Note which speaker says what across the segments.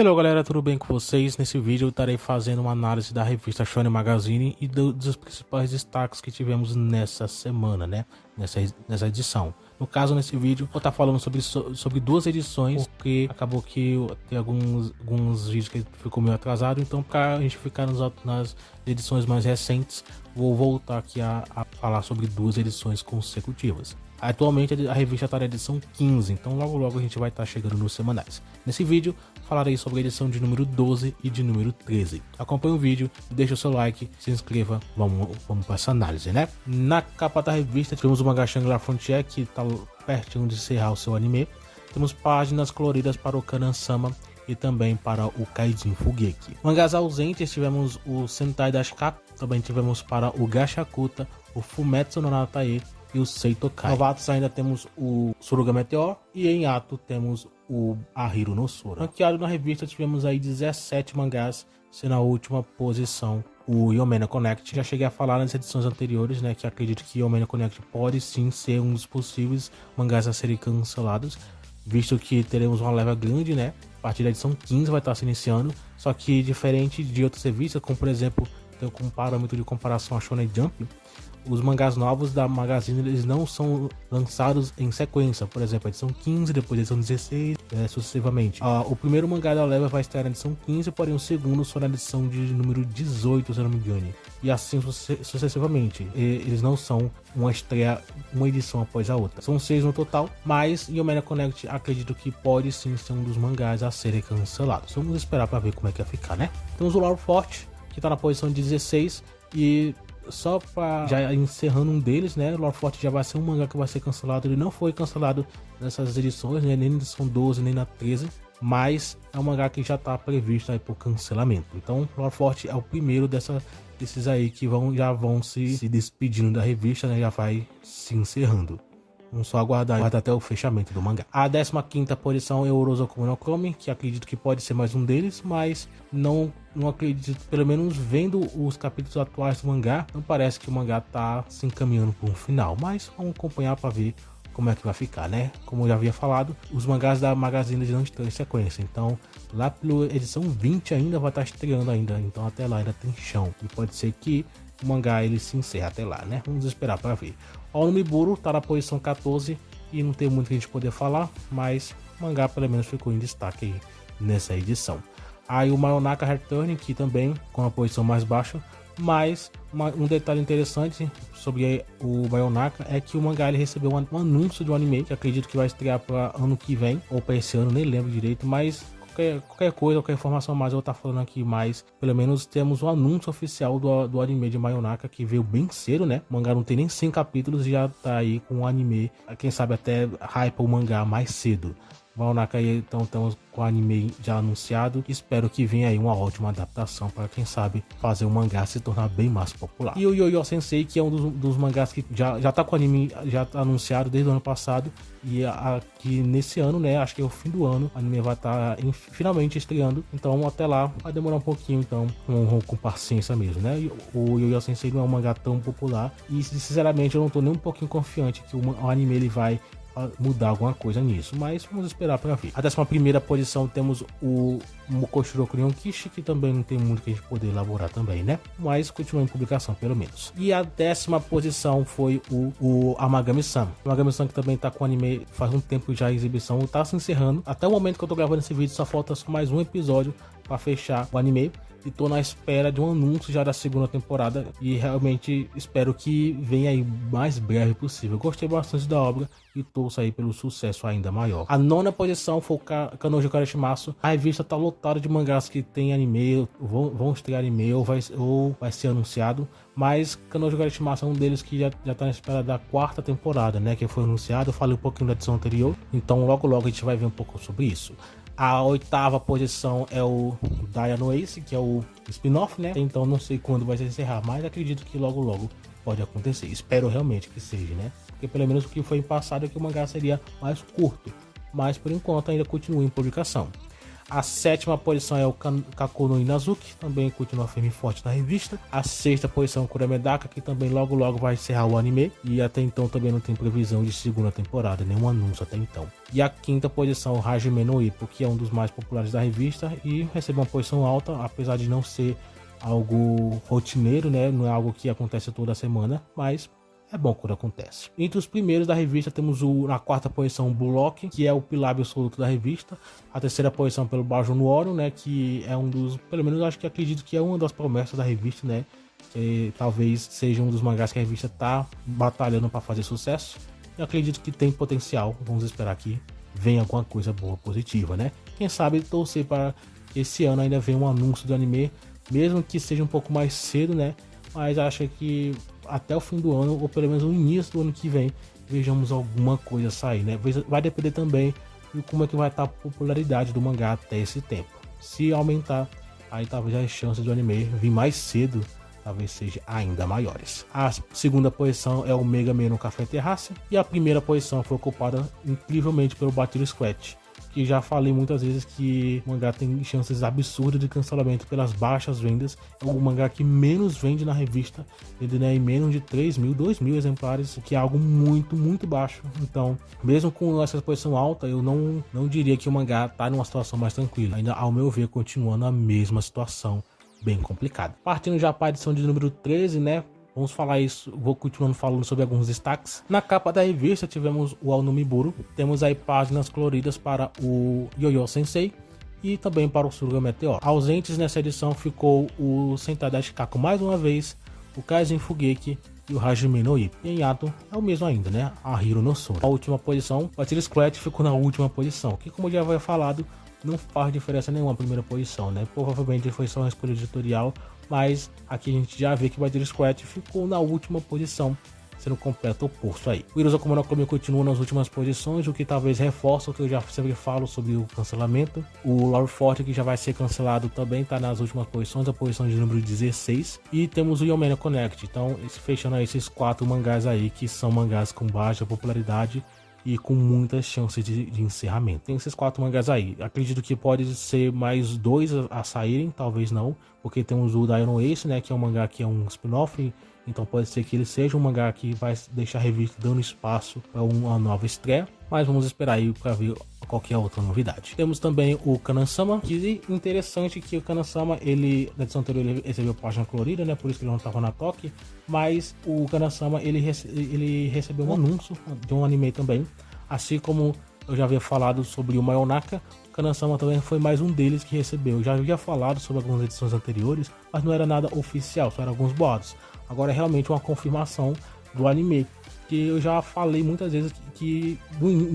Speaker 1: Hello galera, tudo bem com vocês? Nesse vídeo eu estarei fazendo uma análise da revista Shonen Magazine e dos principais destaques que tivemos nessa semana, né? Nessa edição. No caso, nesse vídeo, eu vou estar falando sobre duas edições, porque acabou que tem alguns vídeos que ficou meio atrasado, então para a gente ficar nas edições mais recentes, vou voltar aqui a falar sobre duas edições consecutivas. Atualmente a revista está na edição 15, então logo a gente vai estar chegando nos semanais. Nesse vídeo falarei sobre a edição de número 12 e de número 13. Acompanhe o vídeo, deixe o seu like, se inscreva, vamos para essa análise, né? Na capa da revista tivemos o mangá Shangri-La Frontier, que está pertinho de encerrar o seu anime. Temos páginas coloridas para o Kanan-sama e também para o Kaijin Fugeki. Mangás ausentes tivemos o Sentai Dashika, também tivemos para o Gashakuta, o Fumetsu no Natae e o Seitokai. Novatos ainda temos o Suruga Meteor e em ato temos o Ahiro no Sora. Ranqueado na revista tivemos aí 17 mangás, sendo a última posição o Yomena Connect. Já cheguei a falar nas edições anteriores, né, que acredito que Yomena Connect pode sim ser um dos possíveis mangás a serem cancelados, visto que teremos uma leva grande, né, a partir da edição 15 vai estar se iniciando, só que diferente de outras revistas, como por exemplo, tem como parâmetro de comparação a Shonen Jump, os mangás novos da Magazine eles não são lançados em sequência. Por exemplo, a edição 15, depois a edição 16, sucessivamente. O primeiro mangá da leva vai estar na edição 15, porém o segundo só na edição de número 18, se eu não me engano. E assim sucessivamente. Eles não são uma estreia, uma edição após a outra. São 6 no total, mas Yomena Connect acredito que pode sim ser um dos mangás a serem cancelados. Vamos esperar para ver como é que vai ficar, né? Temos o Lore Forte, que está na posição 16 e... só para já encerrando um deles, né? Lore Forte já vai ser um mangá que vai ser cancelado. Ele não foi cancelado nessas edições, né? Nem na edição 12, nem na 13. Mas é um mangá que já está previsto aí por cancelamento. Então, Lore Forte é o primeiro desses aí que já vão se despedindo da revista, né? Já vai se encerrando. Vamos só aguardar até o fechamento do mangá. A 15ª posição é o Orozoku no Komi, que acredito que pode ser mais um deles, mas não acredito, pelo menos vendo os capítulos atuais do mangá, não parece que o mangá tá se encaminhando para um final, mas vamos acompanhar para ver como é que vai ficar, né? Como eu já havia falado, os mangás da Magazine não estão em sequência, então lá pela edição 20 ainda vai estar estreando ainda, então até lá ainda tem chão, e pode ser que o mangá ele se encerra até lá, né? Vamos esperar para ver. O Onmiburo tá na posição 14 e não tem muito que a gente poder falar, mas o mangá pelo menos ficou em destaque aí nessa edição. Aí o Mayonaka Return, que também com a posição mais baixa, mas um detalhe interessante sobre o Mayonaka é que o mangá ele recebeu um anúncio de um anime, que acredito que vai estrear para ano que vem, ou para esse ano, nem lembro direito, mas qualquer coisa, qualquer informação mais eu vou estar falando aqui, mas pelo menos temos o anúncio oficial do anime de Mayonaka, que veio bem cedo, né? O mangá não tem nem 100 capítulos e já tá aí com o anime, quem sabe até hypa o mangá mais cedo. Mayonaka aí, então estamos com o anime já anunciado. Espero que venha aí uma ótima adaptação para quem sabe fazer o mangá se tornar bem mais popular. E o Yo-Yo Sensei, que é um dos mangás que já tá com o anime já tá anunciado desde o ano passado. E aqui nesse ano, né, acho que é o fim do ano, o anime vai estar finalmente estreando. Então até lá vai demorar um pouquinho, então com paciência mesmo, né? O Yo-Yo Sensei não é um mangá tão popular e sinceramente eu não tô nem um pouquinho confiante que o anime ele vai mudar alguma coisa nisso, mas vamos esperar para ver. A 11ª posição temos o Mokoshiro Yonkishi, que também não tem muito que a gente poder elaborar também, né? Mas continua em publicação pelo menos. E a 10ª posição foi o Amagami-san. O Amagami-san que também tá com o anime faz um tempo já em exibição, tá se encerrando. Até o momento que eu tô gravando esse vídeo só falta só mais um episódio para fechar o anime. E tô na espera de um anúncio já da segunda temporada e realmente espero que venha aí o mais breve possível. Eu gostei bastante da obra e torço aí pelo sucesso ainda maior. A 9ª posição foi o Kanojo Kareshimasu. A revista tá lotada de mangás que tem anime, vão estrear anime ou vai ser anunciado. Mas Kanojo Kareshimasu é um deles que já tá na espera da 4ª temporada, né? Que foi anunciado. Eu falei um pouquinho da edição anterior, então logo a gente vai ver um pouco sobre isso. A 8ª posição é o Diano Ace, que é o spin-off, né? Então não sei quando vai se encerrar, mas acredito que logo pode acontecer. Espero realmente que seja, né? Porque pelo menos o que foi em passado é que o mangá seria mais curto. Mas por enquanto ainda continua em publicação. A sétima posição é o Kaku no Inazuki, também continua firme e forte na revista. A sexta posição é o Kuremedaka, que também logo vai encerrar o anime. E até então também não tem previsão de segunda temporada, nenhum anúncio até então. E a quinta posição, o Hajime no Ippo, que é um dos mais populares da revista e recebeu uma posição alta, apesar de não ser algo rotineiro, né? Não é algo que acontece toda semana, mas é bom quando acontece. Entre os primeiros da revista temos na quarta posição o Bullock, que é o pilar absoluto da revista. A terceira posição pelo Bajo no Oro, né, que é um dos, pelo menos eu acho que acredito que é uma das promessas da revista, né, que talvez seja um dos mangás que a revista tá batalhando para fazer sucesso. Eu acredito que tem potencial, vamos esperar que venha alguma coisa boa, positiva, né. Quem sabe torcer para que esse ano ainda venha um anúncio do anime, mesmo que seja um pouco mais cedo, né, mas acho que até o fim do ano, ou pelo menos no início do ano que vem, vejamos alguma coisa sair, né? Vai depender também de como é que vai estar a popularidade do mangá até esse tempo. Se aumentar, aí talvez as chances do anime vir mais cedo, talvez sejam ainda maiores. A segunda posição é o Mega Man no Café Terrace, e a primeira posição foi ocupada incrivelmente pelo Battle Squad, que já falei muitas vezes que o mangá tem chances absurdas de cancelamento pelas baixas vendas. É o mangá que menos vende na revista, vendendo em menos de 3.000, 2.000 exemplares, o que é algo muito baixo. Então, mesmo com essa posição alta, eu não diria que o mangá está numa situação mais tranquila. Ainda, ao meu ver, continua na mesma situação, bem complicada. Partindo já para a edição de número 13, né? Vamos falar isso, vou continuando falando sobre alguns destaques. Na capa da revista tivemos o Aonumiburo, temos aí páginas coloridas para o Yo-Yo Sensei e também para o Suruga Meteor. Ausentes nessa edição ficou o Sentadashi Kaku mais uma vez, o Kaizen Fugeki e o Hajime no Ippo. E em ato é o mesmo ainda, né? A Hiro no Sora. A última posição, o Battle Squad ficou na última posição, que como já foi falado, não faz diferença nenhuma a primeira posição, né? Provavelmente foi só uma escolha editorial, mas aqui a gente já vê que o Battle Squad ficou na última posição, sendo completo oposto aí. O Iruzo no Komi continua nas últimas posições, o que talvez reforça o que eu já sempre falo sobre o cancelamento. O Lore Forte, que já vai ser cancelado, também está nas últimas posições, a posição de número 16. E temos o Yomena Connect, então fechando aí esses 4 mangás aí, que são mangás com baixa popularidade e com muitas chances de encerramento. Tem esses 4 mangás aí. Acredito que pode ser mais 2 a saírem, talvez não, porque temos o Diamond Ace, né, que é um mangá que é um spin-off, então pode ser que ele seja um mangá que vai deixar a revista dando espaço para uma nova estreia, mas vamos esperar aí para ver qualquer outra novidade. Temos também o Kanan-sama, que é interessante que o Kanan-sama, ele na edição anterior ele recebeu página colorida, né, por isso que ele não estava na Toque, mas o Kanan-sama ele recebeu um anúncio de um anime também, assim como eu já havia falado sobre o Mayonaka. O Kanan-sama também foi mais um deles que recebeu. Eu já havia falado sobre algumas edições anteriores, mas não era nada oficial, só eram alguns boatos. Agora é realmente uma confirmação do anime, que eu já falei muitas vezes que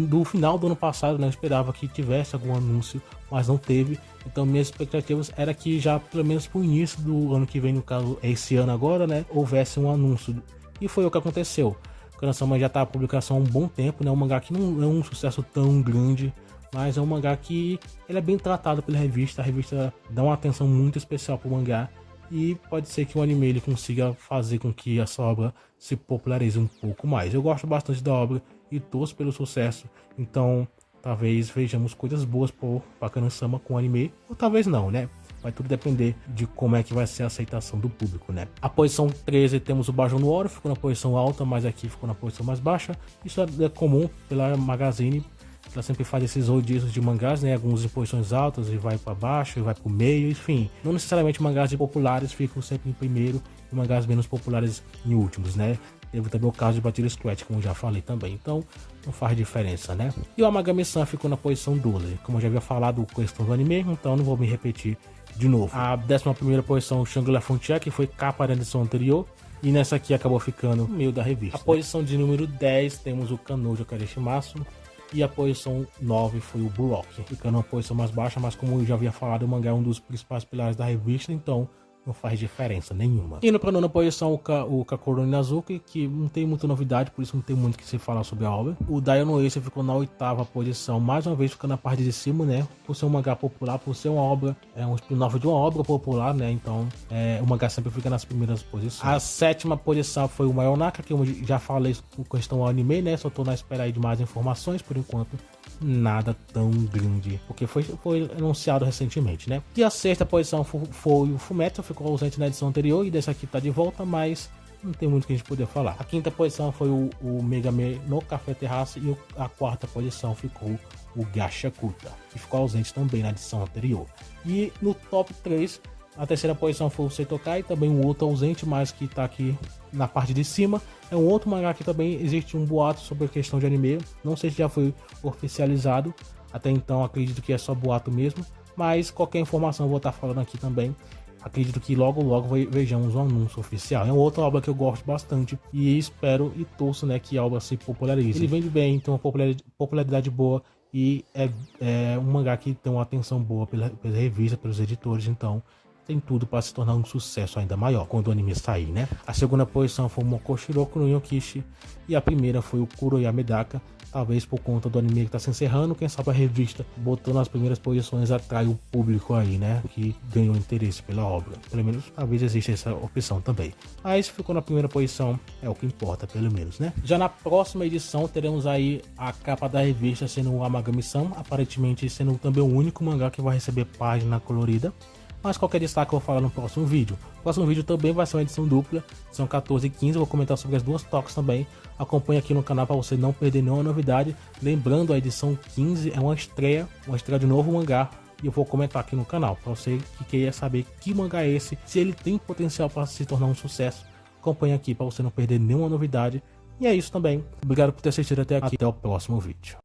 Speaker 1: do final do ano passado, né, eu esperava que tivesse algum anúncio, mas não teve. Então minhas expectativas era que já pelo menos pro início do ano que vem, no caso é esse ano agora, né, houvesse um anúncio. E foi o que aconteceu. O Kanan-sama já tá a publicação há um bom tempo, né, um mangá que não é um sucesso tão grande, mas é um mangá que ele é bem tratado pela revista. A revista dá uma atenção muito especial pro mangá. E pode ser que o anime ele consiga fazer com que essa obra se popularize um pouco mais. Eu gosto bastante da obra e torço pelo sucesso. Então, talvez vejamos coisas boas para Kanan-sama com o anime. Ou talvez não, né? Vai tudo depender de como é que vai ser a aceitação do público, né? A posição 13 temos o Bajo no Oro. Ficou na posição alta, mas aqui ficou na posição mais baixa. Isso é comum pela Magazine. Ela sempre faz esses rodízios de mangás, né? Alguns em posições altas e vai para baixo e vai para o meio, enfim. Não necessariamente mangás de populares ficam sempre em primeiro e mangás menos populares em últimos, né? Teve também o caso de Battle Squad, como já falei também. Então, não faz diferença, né? E o Amagami-san ficou na posição 12. Como eu já havia falado, questão do anime, então não vou me repetir de novo. A 11ª posição, o Shangri-La Frontier, que foi capa da edição anterior. E nessa aqui acabou ficando no meio da revista. A posição de número 10, temos o Kanojo Kareshimasu. E a posição 9 foi o Bullock, ficando uma posição mais baixa, mas como eu já havia falado, o mangá é um dos principais pilares da revista, então não faz diferença nenhuma. Indo para a 9ª posição, o Kakuro no Inazuki, que não tem muita novidade, por isso não tem muito que se falar sobre a obra. O Diamond Ace ficou na 8ª posição, mais uma vez ficando na parte de cima, né? Por ser um mangá popular, por ser uma obra, é um spin-off de uma obra popular, né? Então o mangá sempre fica nas primeiras posições. A 7ª posição foi o Mayonaka, que eu já falei com questão ao anime, né? Só tô na espera aí de mais informações, por enquanto nada tão grande, porque foi anunciado recentemente, né? E a sexta posição foi o Fullmetal, ficou ausente na edição anterior e dessa aqui tá de volta, mas não tem muito que a gente poder falar. A quinta posição foi o Megami no Café Terrace e a quarta posição ficou o Gashakuta, que ficou ausente também na edição anterior. E no top 3, a terceira posição foi o Seitokai, também um outro ausente, mas que tá aqui na parte de cima. É um outro mangá que também existe um boato sobre a questão de anime, não sei se já foi oficializado, até então acredito que é só boato mesmo, mas qualquer informação eu vou estar falando aqui também. Acredito que logo vejamos um anúncio oficial. É uma outra obra que eu gosto bastante e espero e torço, né, que a obra se popularize. Ele vende bem, tem uma popularidade boa e é um mangá que tem uma atenção boa pela revista, pelos editores, então tem tudo para se tornar um sucesso ainda maior quando o anime sair, né? A segunda posição foi o Mokoshiroku no Yokishi e a primeira foi o Kuroya Medaka. Talvez por conta do anime que está se encerrando, quem sabe a revista botando as primeiras posições atrai o público aí, né? Que ganhou interesse pela obra. Pelo menos, talvez exista essa opção também. Mas ficou na primeira posição, é o que importa, pelo menos, né? Já na próxima edição, teremos aí a capa da revista sendo o Amagami-san, aparentemente sendo também o único mangá que vai receber página colorida. Mas qualquer destaque eu vou falar no próximo vídeo. O próximo vídeo também vai ser uma edição dupla, são 14 e 15, eu vou comentar sobre as duas toques também. Acompanhe aqui no canal para você não perder nenhuma novidade. Lembrando, a edição 15 é uma estreia de novo mangá. E eu vou comentar aqui no canal, para você que queria saber que mangá é esse, se ele tem potencial para se tornar um sucesso. Acompanhe aqui para você não perder nenhuma novidade. E é isso também. Obrigado por ter assistido até aqui. Até o próximo vídeo.